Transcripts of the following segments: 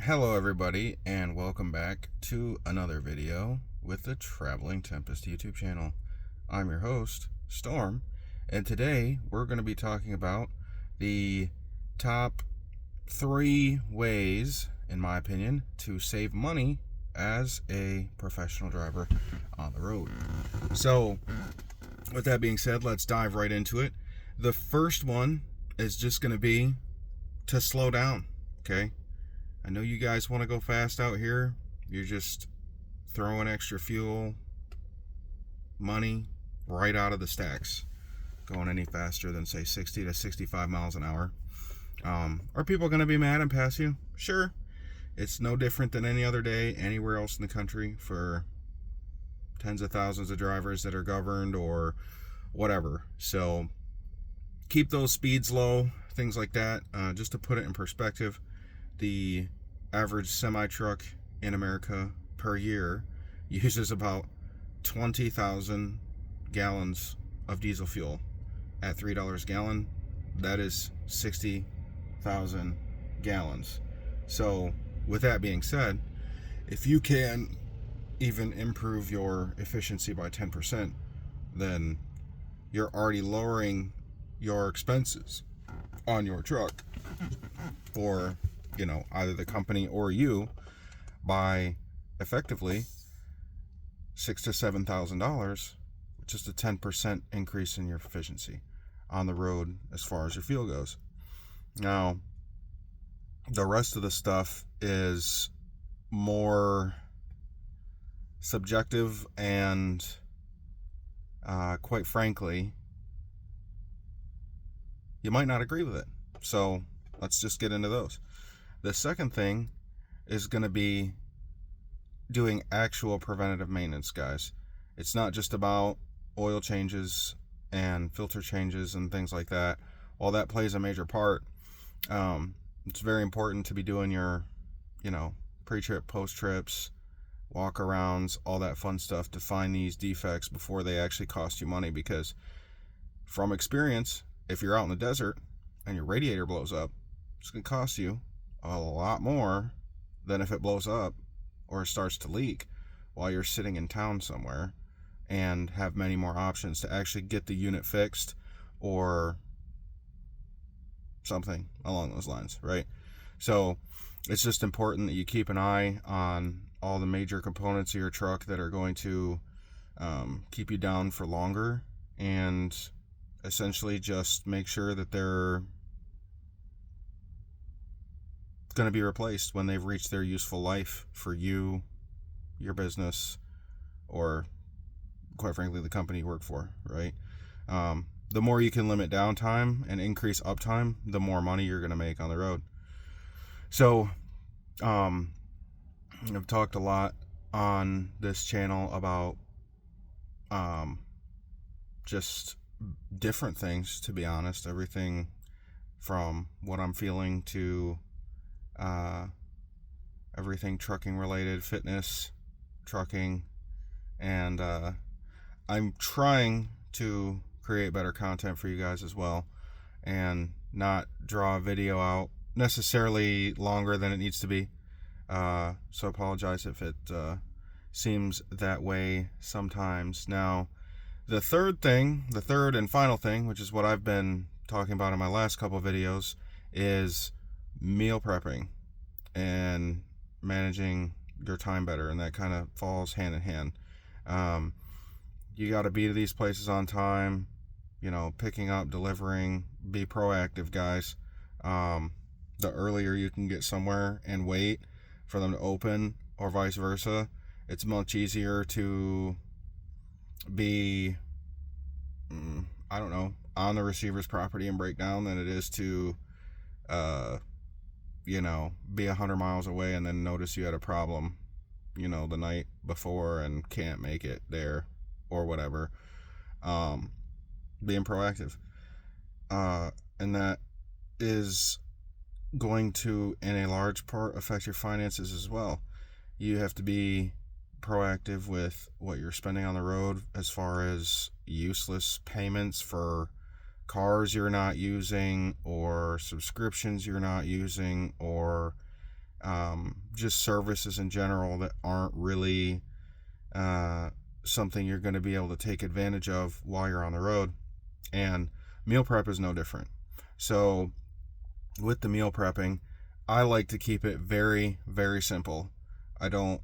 Hello everybody, and welcome back to another video with the Traveling Tempest YouTube channel. I'm your host, Storm, and today we're going to be talking about the top 3 ways, in my opinion, to save money as a professional driver on the road. So, with that being said, let's dive right into it. The first one is just going to be to slow down, okay? I know you guys want to go fast out here. You're just throwing extra fuel, money right out of the stacks, going any faster than, say, 60 to 65 miles an hour. Are people going to be mad and pass you? Sure. It's no different than any other day anywhere else in the country for tens of thousands of drivers that are governed or whatever. So keep those speeds low, things like that. Just to put it in perspective, the average semi-truck in America per year uses about 20,000 gallons of diesel fuel. At $3 a gallon, that is 60,000 gallons. So with that being said, if you can even improve your efficiency by 10%, then you're already lowering your expenses on your truck for, either the company or you by effectively $6,000 to $7,000, which is a 10% increase in your efficiency on the road as far as your fuel goes. Now, the rest of the stuff is more subjective and, quite frankly, you might not agree with it. So let's just get into those. The second thing is going to be doing actual preventative maintenance, guys. It's not just about oil changes and filter changes and things like that. While that plays a major part, it's very important to be doing your, pre-trip, post-trips, walk-arounds, all that fun stuff to find these defects before they actually cost you money. Because from experience, if you're out in the desert and your radiator blows up, it's going to cost you a lot more than if it blows up or starts to leak while you're sitting in town somewhere and have many more options to actually get the unit fixed or something along those lines, right? So it's just important that you keep an eye on all the major components of your truck that are going to keep you down for longer, and essentially just make sure that they're going to be replaced when they've reached their useful life for you, your business, or quite frankly the company you work for, right? The more you can limit downtime and increase uptime, the more money you're going to make on the road. So I've talked a lot on this channel about just different things, to be honest. Everything from what I'm feeling to everything trucking related, fitness, trucking, and I'm trying to create better content for you guys as well and not draw a video out necessarily longer than it needs to be. So I apologize if it seems that way sometimes. Now, the third and final thing, which is what I've been talking about in my last couple of videos, is meal prepping and managing your time better, and that kind of falls hand in hand. You got to be to these places on time, picking up, delivering, be proactive, guys. The earlier you can get somewhere and wait for them to open, or vice versa, it's much easier to be, on the receiver's property and break down than it is to, be 100 miles away and then notice you had a problem, the night before and can't make it there or whatever. Being proactive. And that is going to, in a large part, affect your finances as well. You have to be proactive with what you're spending on the road as far as useless payments for cars you're not using, or subscriptions you're not using, or just services in general that aren't really something you're going to be able to take advantage of while you're on the road. And meal prep is no different. So with the meal prepping, I like to keep it very, very simple. I don't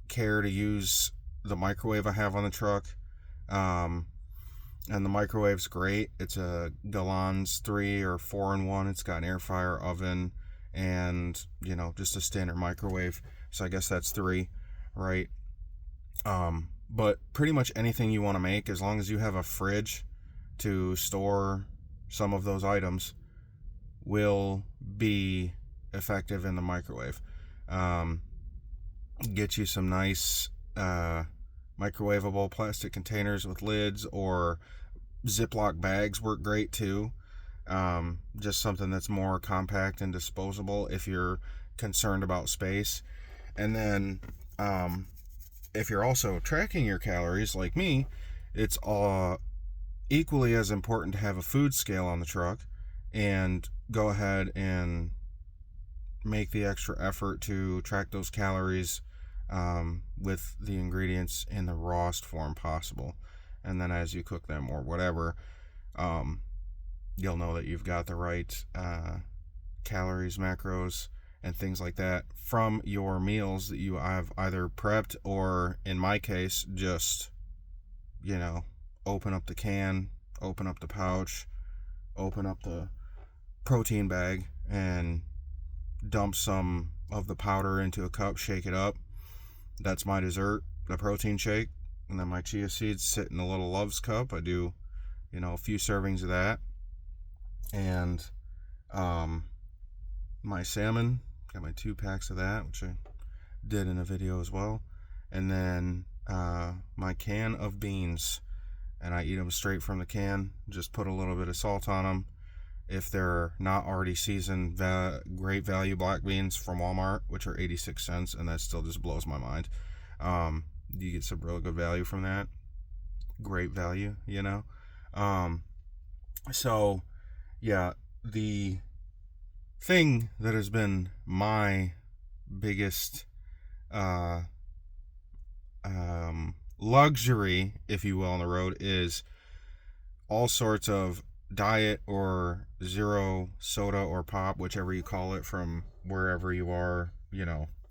care to use the microwave I have on the truck. And the microwave's great. It's a Galan's 3 or 4-in-1. It's got an air fryer, oven, and just a standard microwave. So I guess that's 3, right? But pretty much anything you want to make, as long as you have a fridge to store some of those items, will be effective in the microwave. Get you some nice microwavable plastic containers with lids, or Ziploc bags work great too. Just something that's more compact and disposable if you're concerned about space. And then if you're also tracking your calories like me, it's equally as important to have a food scale on the truck and go ahead and make the extra effort to track those calories with the ingredients in the rawest form possible. And then as you cook them or whatever, you'll know that you've got the right calories, macros, and things like that from your meals that you have either prepped, or in my case, just open up the can, open up the pouch, open up the protein bag, and dump some of the powder into a cup, shake it up. That's my dessert, the protein shake. And then my chia seeds sit in a little Love's cup. I do a few servings of that. And my salmon, got my 2 packs of that, which I did in a video as well. And then my can of beans, and I eat them straight from the can. Just put a little bit of salt on them. If they're not already seasoned, Great Value black beans from Walmart, which are 86 cents, and that still just blows my mind. You get some real good value from that. Great value, So yeah, the thing that has been my biggest luxury, if you will, on the road is all sorts of diet or zero soda or pop, whichever you call it, from wherever you are,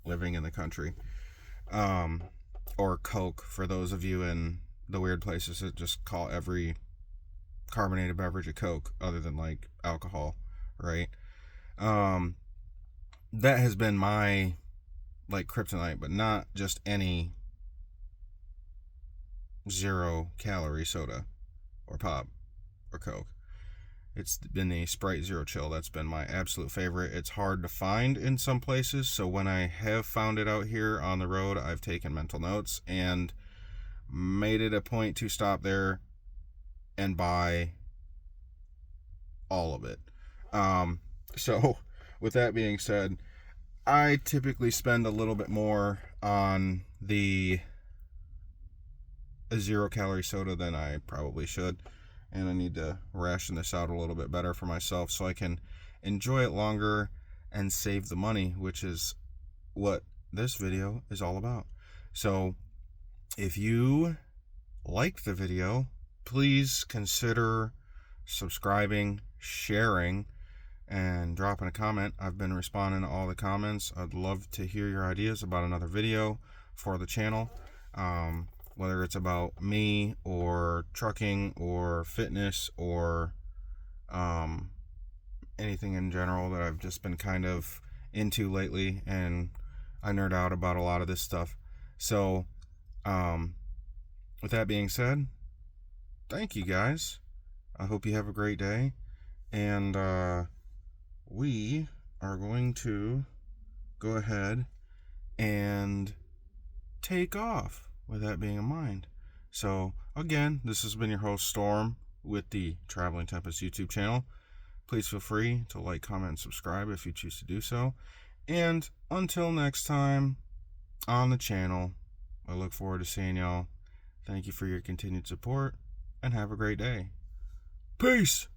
living in the country. Or Coke, for those of you in the weird places that just call every carbonated beverage a Coke, other than like alcohol, right? That has been my kryptonite, but not just any 0-calorie soda or pop or Coke. It's been the Sprite Zero Chill. That's been my absolute favorite. It's hard to find in some places, so when I have found it out here on the road, I've taken mental notes and made it a point to stop there and buy all of it. So with that being said, I typically spend a little bit more on a 0-calorie soda than I probably should. And I need to ration this out a little bit better for myself so I can enjoy it longer and save the money, which is what this video is all about. So if you liked the video, please consider subscribing, sharing, and dropping a comment. I've been responding to all the comments. I'd love to hear your ideas about another video for the channel. Whether it's about me or trucking or fitness or anything in general that I've just been kind of into lately, and I nerd out about a lot of this stuff. So with that being said, thank you guys. I hope you have a great day, and we are going to go ahead and take off with that being in mind. So again, this has been your host Storm with the Traveling Tempest YouTube channel. Please feel free to like, comment, and subscribe if you choose to do so. And until next time on the channel, I look forward to seeing y'all. Thank you for your continued support, and have a great day. Peace!